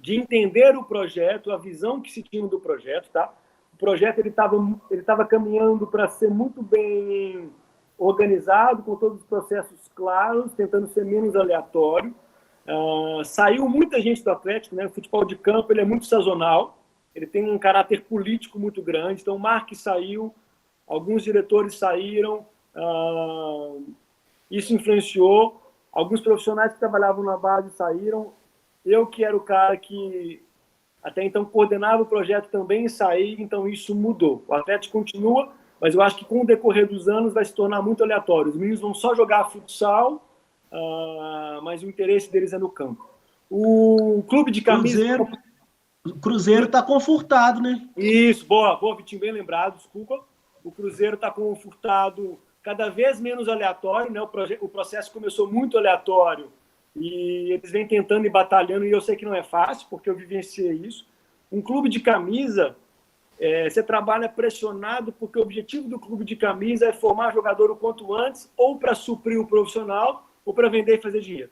entender o projeto, a visão que se tinha do projeto, tá? O projeto ele estava caminhando para ser muito bem organizado, com todos os processos claros, tentando ser menos aleatório. Saiu muita gente do Atlético, né? O futebol de campo ele é muito sazonal, ele tem um caráter político muito grande. Então, o Marques saiu, alguns diretores saíram, isso influenciou. Alguns profissionais que trabalhavam na base saíram. Eu, que era o cara que até então coordenava o projeto, também saí, então isso mudou. O Atlético continua, mas eu acho que com o decorrer dos anos vai se tornar muito aleatório. Os meninos vão só jogar futsal, mas o interesse deles é no campo. O clube de camisa... O Cruzeiro está confortado, né? Isso, boa, Vitinho, bem lembrado, desculpa. O Cruzeiro está confortado, cada vez menos aleatório, né? O processo começou muito aleatório e eles vêm tentando e batalhando, e eu sei que não é fácil, porque eu vivenciei isso. Um clube de camisa, você trabalha pressionado, porque o objetivo do clube de camisa é formar jogador o quanto antes, ou para suprir o profissional, ou para vender e fazer dinheiro.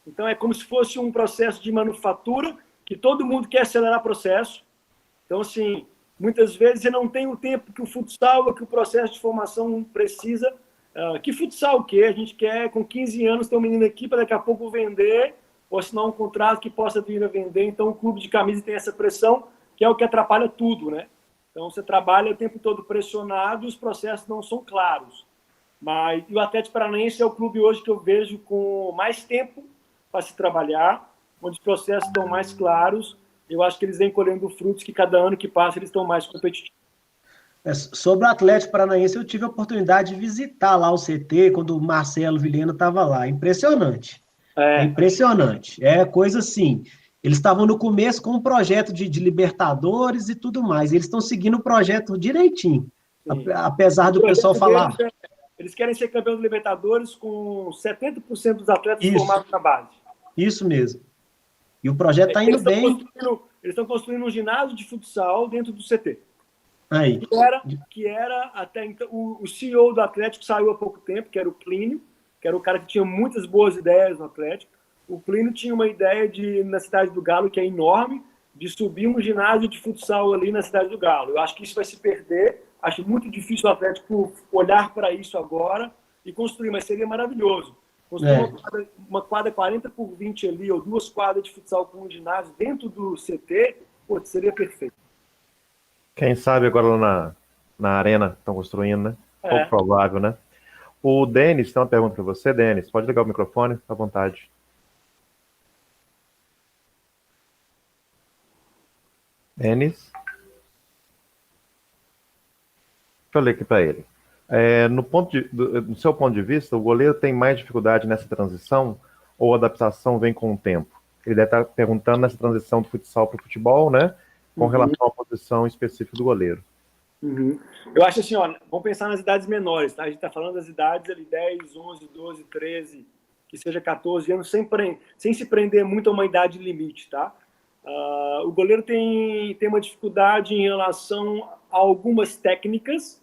Então, é como se fosse um processo de manufatura, que todo mundo quer acelerar o processo. Então, assim, muitas vezes você não tem o tempo que o futsal ou que o processo de formação precisa. Que futsal o quê? A gente quer, com 15 anos, ter um menino aqui para daqui a pouco vender, ou assinar um contrato que possa vir a vender. Então, o clube de camisa tem essa pressão, que é o que atrapalha tudo, né? Então, você trabalha o tempo todo pressionado, os processos não são claros. Mas e o Atlético Paranaense é o clube hoje que eu vejo com mais tempo para se trabalhar, onde os processos estão mais claros. Eu acho que eles vêm colhendo frutos, que cada ano que passa eles estão mais competitivos. Sobre o Atlético Paranaense, eu tive a oportunidade de visitar lá o CT, quando o Marcelo Vilhena estava lá. Impressionante. É impressionante. É coisa assim. Eles estavam no começo com um projeto de Libertadores e tudo mais. Eles estão seguindo o projeto direitinho. Sim. Apesar do pessoal falar... Eles querem ser campeão do Libertadores com 70% dos atletas formados na base. Isso mesmo. E o projeto está indo bem. Eles estão construindo um ginásio de futsal dentro do CT. Aí. Que era até então... O CEO do Atlético saiu há pouco tempo, que era o Plínio, que era o cara que tinha muitas boas ideias no Atlético. O Plínio tinha uma ideia na Cidade do Galo, que é enorme, de subir um ginásio de futsal ali na Cidade do Galo. Eu acho que isso vai se perder. Acho muito difícil o Atlético olhar para isso agora e construir, mas seria maravilhoso. Construir uma quadra 40 por 20 ali, ou 2 quadras de futsal com um ginásio dentro do CT, seria perfeito. Quem sabe agora lá na arena estão construindo, né? Pouco provável, né? O Denis tem uma pergunta para você, Denis. Pode ligar o microfone, à vontade. Denis? Deixa eu ler aqui para ele. No seu ponto de vista, o goleiro tem mais dificuldade nessa transição ou a adaptação vem com o tempo? Ele deve estar perguntando nessa transição do futsal para o futebol, né? Com relação à posição específica do goleiro. Eu acho assim, vamos pensar nas idades menores, tá? A gente está falando das idades ali, 10, 11, 12, 13, que seja 14 anos, sem se prender muito a uma idade limite, tá? O goleiro tem uma dificuldade em relação a algumas técnicas,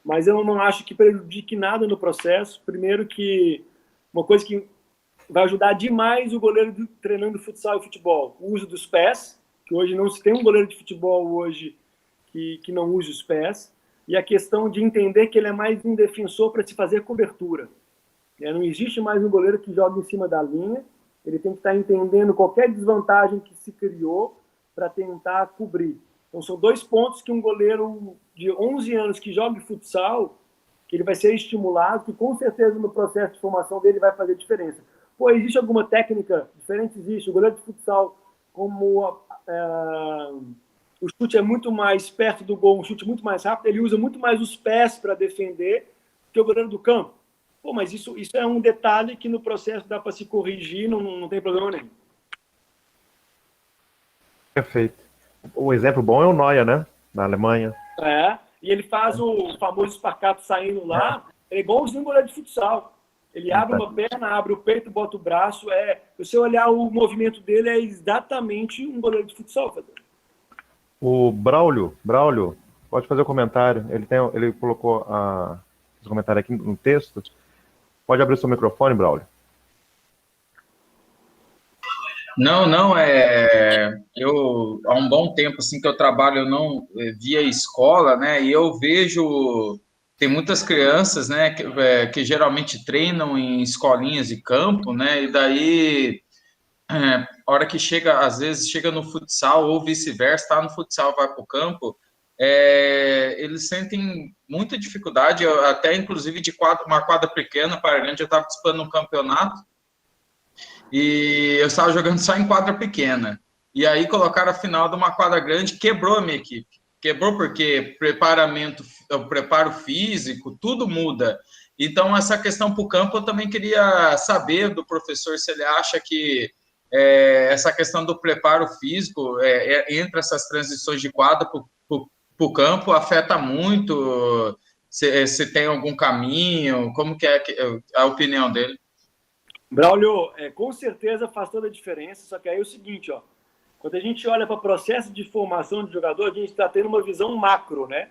mas eu não acho que prejudique nada no processo. Primeiro que uma coisa que vai ajudar demais o goleiro treinando futsal e futebol. O uso dos pés, que hoje não se tem um goleiro de futebol hoje que não use os pés, e a questão de entender que ele é mais um defensor para se fazer cobertura. Não existe mais um goleiro que joga em cima da linha, ele tem que estar entendendo qualquer desvantagem que se criou para tentar cobrir. Então, são 2 pontos que um goleiro de 11 anos que joga futsal, que ele vai ser estimulado, que com certeza no processo de formação dele vai fazer diferença. Pô, existe alguma técnica diferente? Existe. O goleiro de futsal, como o chute é muito mais perto do gol, um chute muito mais rápido, ele usa muito mais os pés para defender que o goleiro do campo. Pô, mas isso é um detalhe que no processo dá para se corrigir, não tem problema nenhum. Perfeito. O exemplo bom é o Neuer, né? Na Alemanha. E ele faz o famoso esparcato saindo lá, é igualzinho um goleiro de futsal. Ele abre uma perna, abre o peito, bota o braço. Se você olhar o movimento dele, é exatamente um goleiro de futsal. O Braulio, pode fazer o comentário. Ele colocou os comentários aqui no texto. Pode abrir o seu microfone, Braulio. Não, eu há um bom tempo assim que eu trabalho via escola, né? E eu vejo tem muitas crianças, né, que geralmente treinam em escolinhas de campo, né? E daí a hora que às vezes chega no futsal ou vice-versa, está no futsal, vai para o campo, eles sentem muita dificuldade, até inclusive de uma quadra pequena para grande. Eu estava disputando um campeonato e eu estava jogando só em quadra pequena. E aí colocaram a final de uma quadra grande, quebrou a minha equipe. Quebrou porque o preparo físico, tudo muda. Então, essa questão para o campo, eu também queria saber do professor se ele acha que essa questão do preparo físico, entre essas transições de quadra para o campo, afeta muito, se tem algum caminho, como que é a opinião dele? Braulio, com certeza faz toda a diferença, só que aí é o seguinte, ó, quando a gente olha para o processo de formação de jogador, a gente está tendo uma visão macro, né?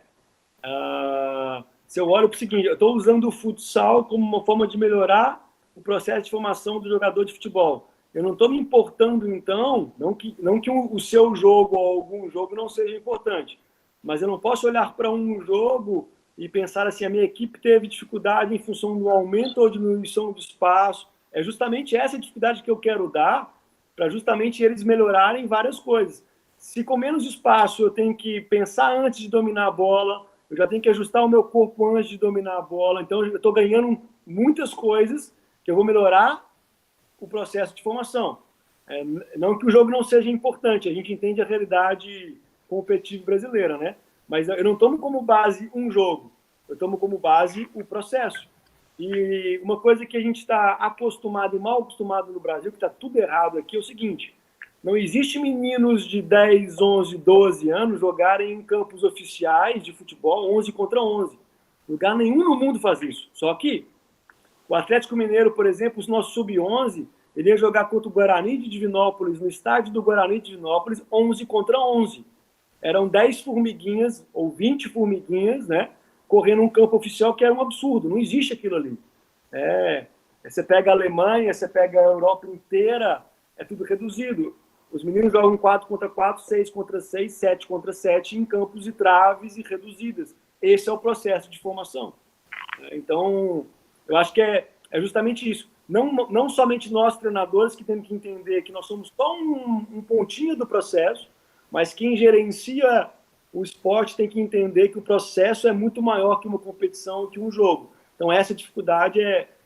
Se eu olho para o seguinte, eu estou usando o futsal como uma forma de melhorar o processo de formação do jogador de futebol. Eu não estou me importando, então, não que o seu jogo ou algum jogo não seja importante, mas eu não posso olhar para um jogo e pensar assim, a minha equipe teve dificuldade em função do aumento ou diminuição do espaço. É justamente essa dificuldade que eu quero dar para justamente eles melhorarem várias coisas. Se com menos espaço eu tenho que pensar antes de dominar a bola, eu já tenho que ajustar o meu corpo antes de dominar a bola, então eu estou ganhando muitas coisas que eu vou melhorar o processo de formação. Não que o jogo não seja importante, a gente entende a realidade competitiva brasileira, né? Mas eu não tomo como base um jogo, eu tomo como base o processo. E uma coisa que a gente está acostumado e mal acostumado no Brasil, que está tudo errado aqui, é o seguinte: não existe meninos de 10, 11, 12 anos jogarem em campos oficiais de futebol 11 contra 11. Lugar nenhum no mundo faz isso. Só que o Atlético Mineiro, por exemplo, os nossos sub-11, ele ia jogar contra o Guarani de Divinópolis, no estádio do Guarani de Divinópolis, 11 contra 11. Eram 10 formiguinhas, ou 20 formiguinhas, né? Correndo um campo oficial, que era um absurdo, não existe aquilo ali. Você pega a Alemanha, você pega a Europa inteira, é tudo reduzido. Os meninos jogam 4 contra 4, 6 contra 6, 7 contra 7, em campos de traves e reduzidas. Esse é o processo de formação. Então, eu acho que é justamente isso. Não somente nós, treinadores, que temos que entender que nós somos só um pontinho do processo, mas quem gerencia o esporte tem que entender que o processo é muito maior que uma competição, que um jogo. Então, essa dificuldade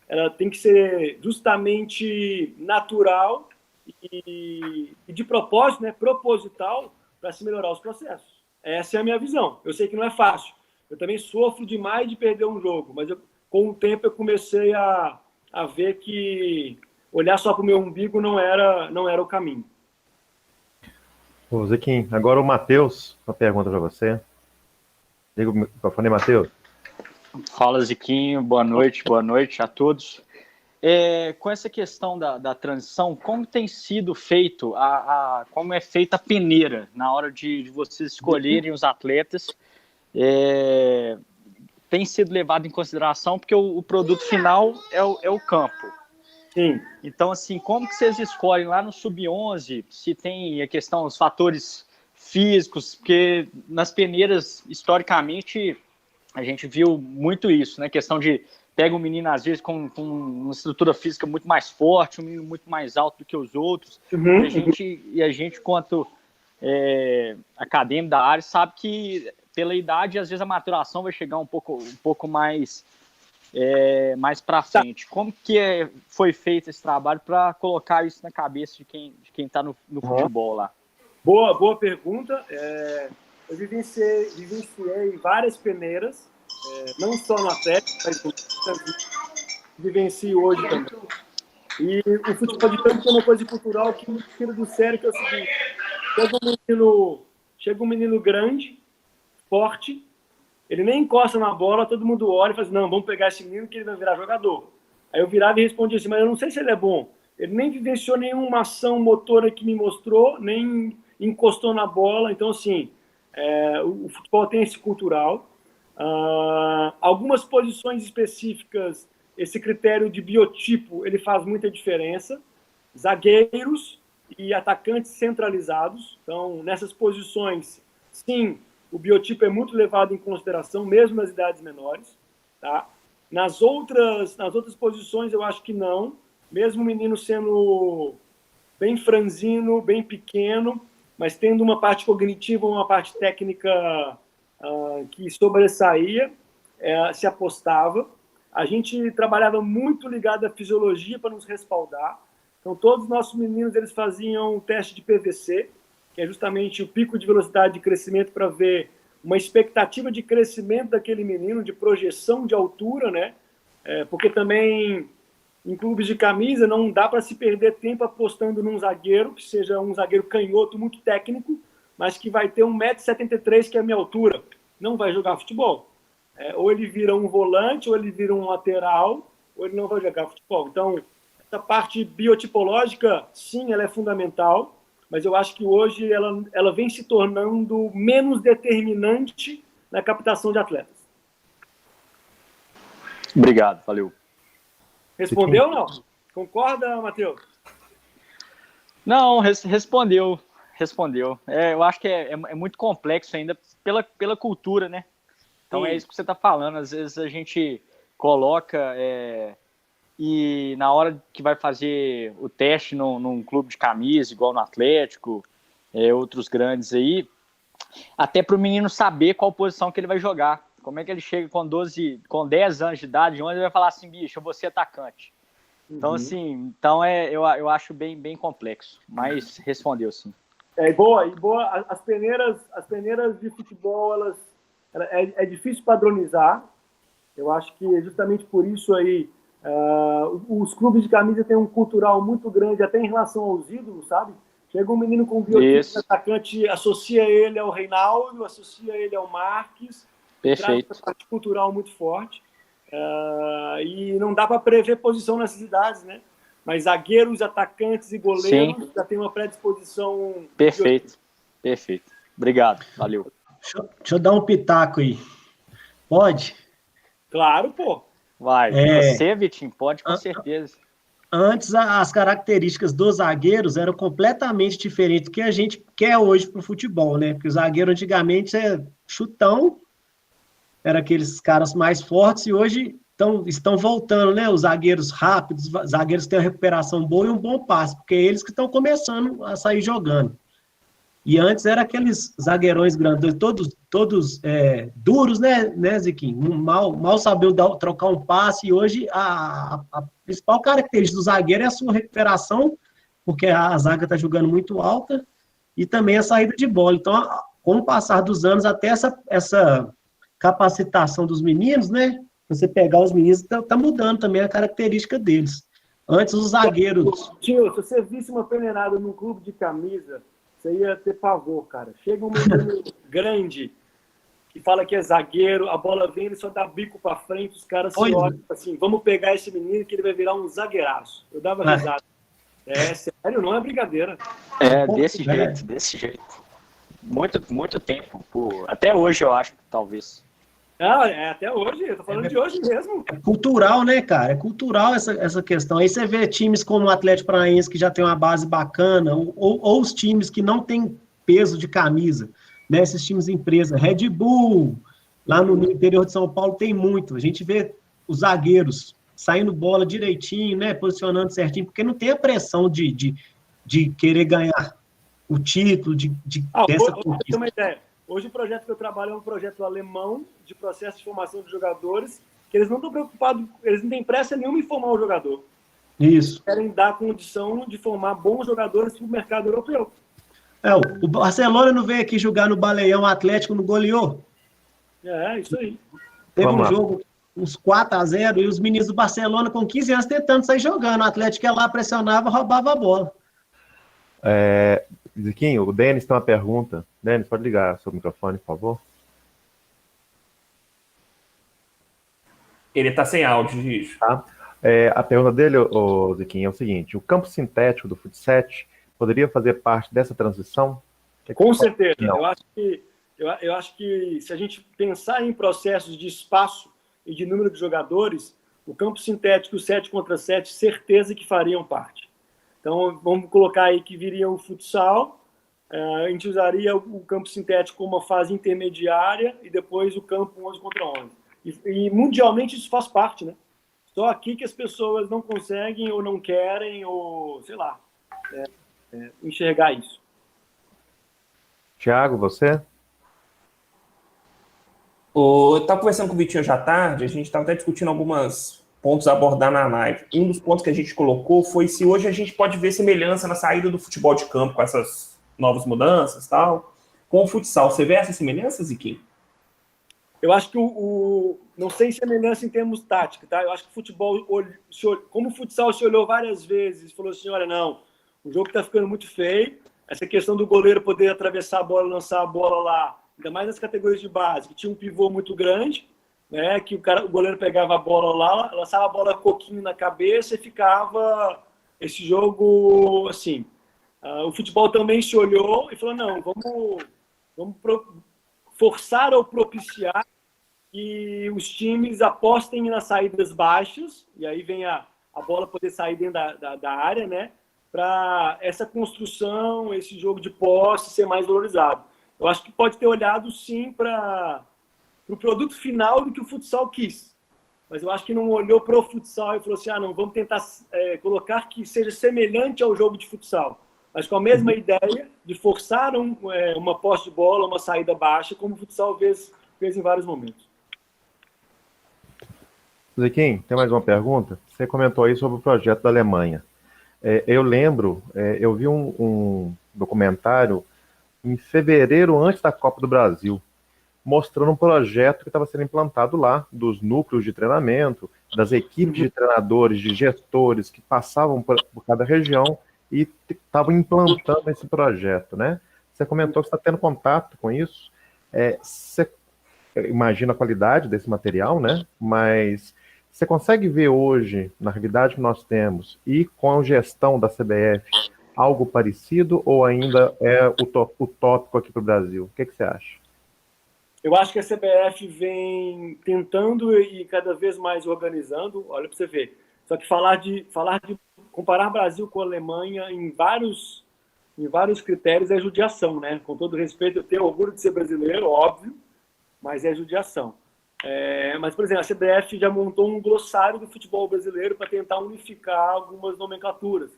ela tem que ser justamente natural e de propósito, né, proposital, para se melhorar os processos. Essa é a minha visão. Eu sei que não é fácil. Eu também sofro demais de perder um jogo, mas com o tempo eu comecei a ver que olhar só para o meu umbigo não era o caminho. Ô, Zequim, agora o Matheus, uma pergunta para você. Liga o microfone, Matheus. Fala, Ziquinho, boa noite a todos. Com essa questão da transição, como tem sido feito, como é feita a peneira na hora de vocês escolherem os atletas? Tem sido levado em consideração porque o produto final é o campo. Sim. Então, assim, como que vocês escolhem lá no Sub-11, se tem a questão, os fatores físicos, porque nas peneiras, historicamente, a gente viu muito isso, né? Questão de pega um menino, às vezes, com uma estrutura física muito mais forte, um menino muito mais alto do que os outros, e a gente quanto acadêmico da área, sabe que pela idade, às vezes, a maturação vai chegar um pouco mais para frente. Como que foi feito esse trabalho para colocar isso na cabeça de quem está no futebol lá? Boa pergunta. Eu vivenciei várias peneiras, não só no Atlético, mas vivencio hoje também. E o futebol de campo é uma coisa cultural que me tira do sério, que é o seguinte: chega um menino grande, forte, ele nem encosta na bola, todo mundo olha e fala assim, não, vamos pegar esse menino que ele vai virar jogador. Aí eu virava e respondia assim, mas eu não sei se ele é bom. Ele nem vivenciou nenhuma ação motora que me mostrou, nem encostou na bola. Então, assim, o futebol tem esse cultural. Algumas posições específicas, esse critério de biotipo, ele faz muita diferença. Zagueiros e atacantes centralizados. Então, nessas posições, sim, o biotipo é muito levado em consideração, mesmo nas idades menores. Tá? Nas outras posições, eu acho que não. Mesmo o menino sendo bem franzino, bem pequeno, mas tendo uma parte cognitiva, uma parte técnica que sobressaía, se apostava. A gente trabalhava muito ligado à fisiologia para nos respaldar. Então, todos os nossos meninos eles faziam um teste de PVC, que é justamente o pico de velocidade de crescimento para ver uma expectativa de crescimento daquele menino, de projeção de altura, né? Porque também em clubes de camisa não dá para se perder tempo apostando num zagueiro, que seja um zagueiro canhoto muito técnico, mas que vai ter 1,73 m, que é a minha altura. Não vai jogar futebol. Ou ele vira um volante, ou ele vira um lateral, ou ele não vai jogar futebol. Então, essa parte biotipológica, sim, ela é fundamental, mas eu acho que hoje ela vem se tornando menos determinante na captação de atletas. Obrigado, valeu. Respondeu ou não? Concorda, Matheus? Não, respondeu. Eu acho que é muito complexo ainda pela cultura, né? Então é isso que você está falando. Às vezes a gente coloca e na hora que vai fazer o teste num clube de camisa, igual no Atlético, outros grandes aí, até para o menino saber qual posição que ele vai jogar. Como é que ele chega com 10 anos de idade, onde ele vai falar assim, bicho, eu vou ser atacante. Então, assim, eu acho bem complexo, mas respondeu sim. Boa. As peneiras de futebol, é difícil padronizar. Eu acho que justamente por isso aí, os clubes de camisa têm um cultural muito grande, até em relação aos ídolos, sabe? Chega um menino com biotipo de atacante, associa ele ao Reinaldo, associa ele ao Marques. Perfeito. Traz uma parte cultural muito forte. E não dá para prever posição nessas idades, né? Mas zagueiros, atacantes e goleiros já tem uma predisposição. Perfeito. Obrigado, valeu. Deixa eu dar um pitaco aí. Pode? Claro, pô. Vai. Você, Vitinho, pode com certeza. Antes, as características dos zagueiros eram completamente diferentes do que a gente quer hoje para o futebol, né? Porque o zagueiro antigamente chutão, era aqueles caras mais fortes, e hoje estão voltando, né? Os zagueiros rápidos, zagueiros que têm uma recuperação boa e um bom passe, porque é eles que estão começando a sair jogando. E antes era aqueles zagueirões grandes, todos duros, né, Ziquinho? Mal sabiam trocar um passe, e hoje a principal característica do zagueiro é a sua recuperação, porque a zaga está jogando muito alta, e também a saída de bola. Então, com o passar dos anos, até essa capacitação dos meninos, né? Você pegar os meninos, tá mudando também a característica deles. Antes, os zagueiros... Tio, se você visse uma peneirada num clube de camisa, você ia ter pavor, cara. Chega um menino grande que fala que é zagueiro, a bola vem, ele só dá bico pra frente, os caras se olham assim, vamos pegar esse menino que ele vai virar um zagueiraço. Eu dava risada. Sério, não é brincadeira. Desse jeito. Muito tempo. Até hoje, eu acho, talvez. Até hoje, eu tô falando de hoje mesmo. É cultural, né, cara? É cultural essa questão. Aí você vê times como o Atlético Paranaense, que já tem uma base bacana, ou os times que não têm peso de camisa, né? Esses times empresa, Red Bull, lá no interior de São Paulo tem muito. A gente vê os zagueiros saindo bola direitinho, né? Posicionando certinho, porque não tem a pressão de querer ganhar o título, dessa Pra ter conquista. uma ideia, hoje o projeto que eu trabalho é um projeto alemão de processo de formação de jogadores, que eles não estão preocupados, eles não têm pressa nenhuma em formar o jogador. Isso. Eles querem dar condição de formar bons jogadores para o mercado europeu. O Barcelona não veio aqui jogar no Baleão, o Atlético não goleou? Isso aí. Teve Vamos um lá. jogo, uns 4-0, e os meninos do Barcelona com 15 anos tentando sair jogando. O Atlético ia lá, pressionava, roubava a bola. Ziquinho, o Denis tem uma pergunta. Denis, pode ligar seu microfone, por favor? Ele tá sem áudio, Gijo. Tá? A pergunta dele, Ziquinho, é o seguinte: o campo sintético do futsal poderia fazer parte dessa transição? Com certeza. Não. Eu acho que se a gente pensar em processos de espaço e de número de jogadores, o campo sintético, o 7 contra 7, certeza que fariam parte. Então, vamos colocar aí que viria o futsal, a gente usaria o campo sintético como uma fase intermediária e depois o campo 11 contra 11. E mundialmente isso faz parte, né? Só aqui que as pessoas não conseguem ou não querem, ou sei lá, enxergar isso. Thiago, você? Eu estava conversando com o Vitinho já tarde, a gente estava até discutindo alguns pontos a abordar na live. Um dos pontos que a gente colocou foi se hoje a gente pode ver semelhança na saída do futebol de campo com essas novas mudanças, tal, com o futsal. Você vê essa semelhança, Ziquinho? Eu acho que não sei semelhança em termos táticos, tá? Eu acho que o futebol, como o futsal se olhou várias vezes, falou assim, olha, não, o jogo está ficando muito feio, essa questão do goleiro poder atravessar a bola, lançar a bola lá, ainda mais nas categorias de base, que tinha um pivô muito grande, né? Que o goleiro pegava a bola lá, lançava a bola coquinho na cabeça e ficava esse jogo assim. O futebol também se olhou e falou, não, vamos forçar ou propiciar que os times apostem nas saídas baixas, e aí vem a bola poder sair dentro da área, né? Para essa construção, esse jogo de posse ser mais valorizado. Eu acho que pode ter olhado, sim, para o produto final do que o futsal quis. Mas eu acho que não olhou para o futsal e falou assim, não, vamos tentar colocar que seja semelhante ao jogo de futsal, mas com a mesma ideia de forçar uma posse de bola, uma saída baixa, como o futsal fez em vários momentos. Ziquinho, tem mais uma pergunta? Você comentou aí sobre o projeto da Alemanha. Eu lembro, eu vi um documentário em fevereiro, antes da Copa do Brasil, mostrando um projeto que estava sendo implantado lá, dos núcleos de treinamento, das equipes de treinadores, de gestores que passavam por cada região e estavam implantando esse projeto, né? Você comentou que está tendo contato com isso. Você imagina a qualidade desse material, né? Mas você consegue ver hoje, na realidade que nós temos, e com a gestão da CBF, algo parecido ou ainda é utópico aqui para o Brasil? O que você acha? Eu acho que a CBF vem tentando e cada vez mais organizando. Olha para você ver. Só que falar de comparar Brasil com a Alemanha em vários critérios é judiação, né? Com todo respeito, eu tenho orgulho de ser brasileiro, óbvio, mas é judiação. Mas, por exemplo, a CBF já montou um glossário do futebol brasileiro para tentar unificar algumas nomenclaturas.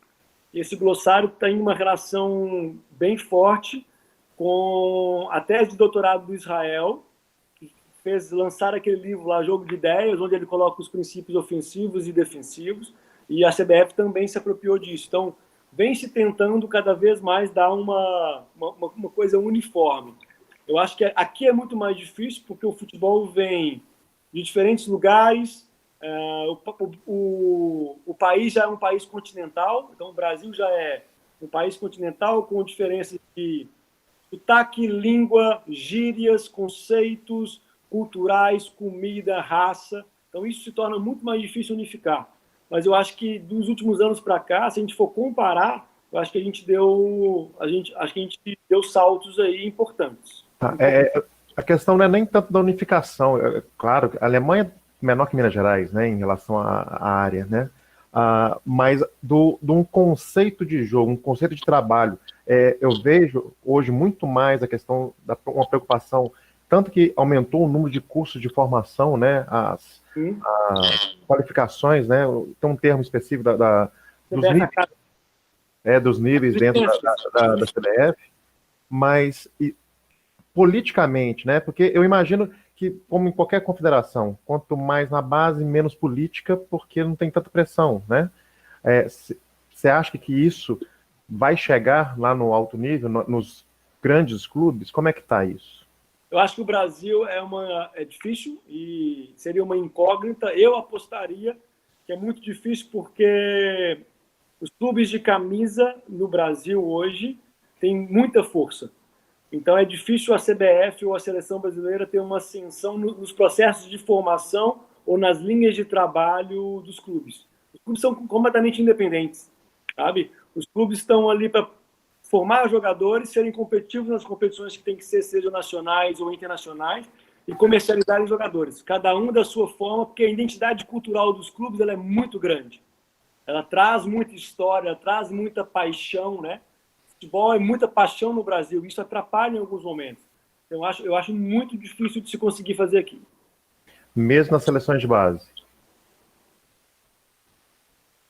E esse glossário tem uma relação bem forte com a tese de doutorado do Israel, que fez lançar aquele livro lá, Jogo de Ideias, onde ele coloca os princípios ofensivos e defensivos, e a CBF também se apropriou disso. Então, vem se tentando cada vez mais dar uma coisa uniforme. Eu acho que aqui é muito mais difícil, porque o futebol vem de diferentes lugares, o país já é um país continental, então o Brasil já é um país continental com diferenças de sotaque, língua, gírias, conceitos culturais, comida, raça. Então isso se torna muito mais difícil unificar. Mas eu acho que dos últimos anos para cá, se a gente for comparar, eu acho que a gente deu saltos aí importantes. A questão não é nem tanto da unificação. Claro, a Alemanha é menor que Minas Gerais, né, em relação à área, né? Mas de um conceito de jogo, um conceito de trabalho. Eu vejo hoje muito mais a questão uma preocupação, tanto que aumentou o número de cursos de formação, né, as qualificações, né, tem um termo específico dos níveis dentro da CBF, mas politicamente, né, porque eu imagino que, como em qualquer confederação, quanto mais na base, menos política, porque não tem tanta pressão, né? Você acha que isso vai chegar lá no alto nível, nos grandes clubes? Como é que está isso? Eu acho que o Brasil é difícil e seria uma incógnita. Eu apostaria que é muito difícil porque os clubes de camisa no Brasil hoje têm muita força. Então é difícil a CBF ou a Seleção Brasileira ter uma ascensão nos processos de formação ou nas linhas de trabalho dos clubes. Os clubes são completamente independentes, sabe? Os clubes estão ali para formar jogadores, serem competitivos nas competições que tem que ser, sejam nacionais ou internacionais, e comercializarem jogadores. Cada um da sua forma, porque a identidade cultural dos clubes ela é muito grande. Ela traz muita história, ela traz muita paixão, né? Futebol é muita paixão no Brasil, isso atrapalha em alguns momentos. Eu acho muito difícil de se conseguir fazer aqui. Mesmo nas seleções de base?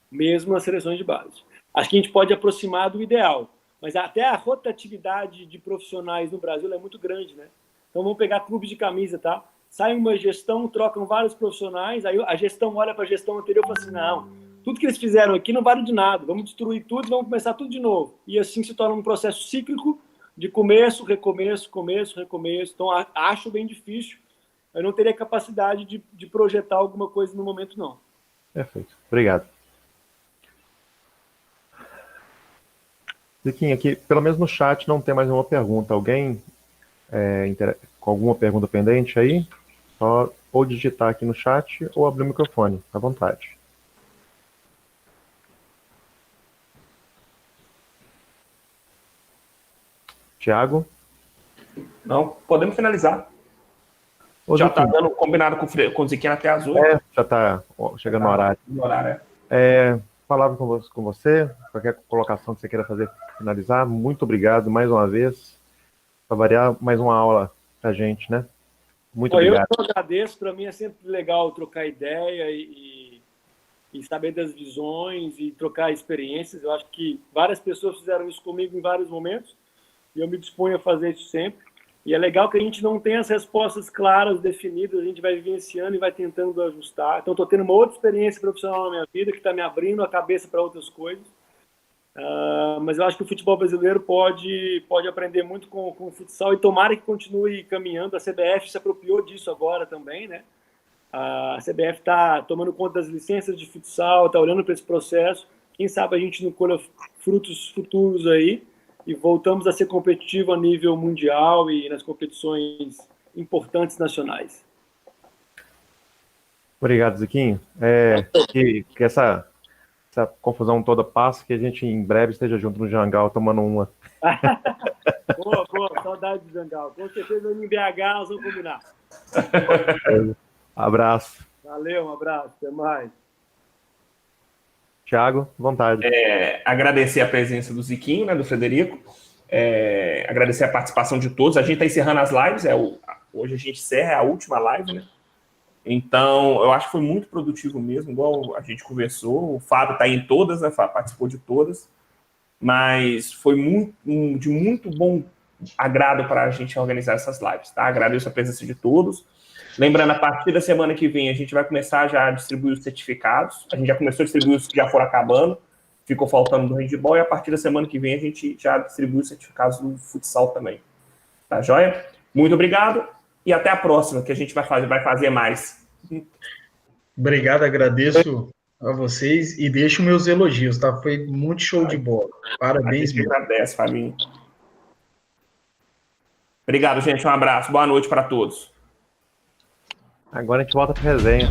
Mesmo nas seleções de base. Acho que a gente pode aproximar do ideal, mas até a rotatividade de profissionais no Brasil é muito grande, né? Então vamos pegar clubes de camisa, tá? Sai uma gestão, trocam vários profissionais, aí a gestão olha para a gestão anterior e fala assim, não, tudo que eles fizeram aqui não vale de nada, vamos destruir tudo e vamos começar tudo de novo. E assim se torna um processo cíclico de começo, recomeço, começo, recomeço. Então acho bem difícil. Eu não teria capacidade de projetar alguma coisa no momento, não. Perfeito. Obrigado. Ziquinho, aqui, pelo menos no chat não tem mais nenhuma pergunta. Alguém com alguma pergunta pendente aí? Só ou digitar aqui no chat ou abrir o microfone, à vontade. Tiago? Não, podemos finalizar. Já está dando combinado com o Ziquinho até as 8. Já está chegando no horário. Palavra com você, qualquer colocação que você queira fazer para finalizar. Muito obrigado mais uma vez. Para variar, mais uma aula para a gente, né? Muito obrigado. Eu agradeço. Para mim é sempre legal trocar ideia e saber das visões e trocar experiências. Eu acho que várias pessoas fizeram isso comigo em vários momentos e eu me disponho a fazer isso sempre. E é legal que a gente não tenha as respostas claras, definidas, a gente vai vivenciando e vai tentando ajustar. Então, estou tendo uma outra experiência profissional na minha vida que está me abrindo a cabeça para outras coisas. Mas eu acho que o futebol brasileiro pode aprender muito com o futsal e tomara que continue caminhando. A CBF se apropriou disso agora também, né? A CBF está tomando conta das licenças de futsal, está olhando para esse processo. Quem sabe a gente não colha frutos futuros aí e voltamos a ser competitivo a nível mundial e nas competições importantes nacionais. Obrigado, Ziquinho. Que essa confusão toda passe, que a gente em breve esteja junto no Jangal tomando uma. Boa, saudade do Jangal. Com certeza no BH nós vamos combinar. Abraço. Valeu, um abraço, até mais. Thiago, vontade. Agradecer a presença do Ziquinho, né, do Frederico. Agradecer a participação de todos. A gente está encerrando as lives. Hoje a gente encerra a última live, né? Então, eu acho que foi muito produtivo mesmo, igual a gente conversou. O Fábio está em todas, né? Participou de todas. Mas foi de muito bom agrado para a gente organizar essas lives, tá? Agradeço a presença de todos. Lembrando, a partir da semana que vem, a gente vai começar já a distribuir os certificados. A gente já começou a distribuir os que já foram acabando. Ficou faltando do handball. E a partir da semana que vem, a gente já distribui os certificados do futsal também. Tá joia? Muito obrigado. E até a próxima, que a gente vai fazer mais. Obrigado, agradeço a vocês e deixo meus elogios, tá? Foi muito show de bola. Parabéns, mesmo. Agradece, Fabinho. Obrigado, gente. Um abraço. Boa noite para todos. Agora a gente volta para a resenha.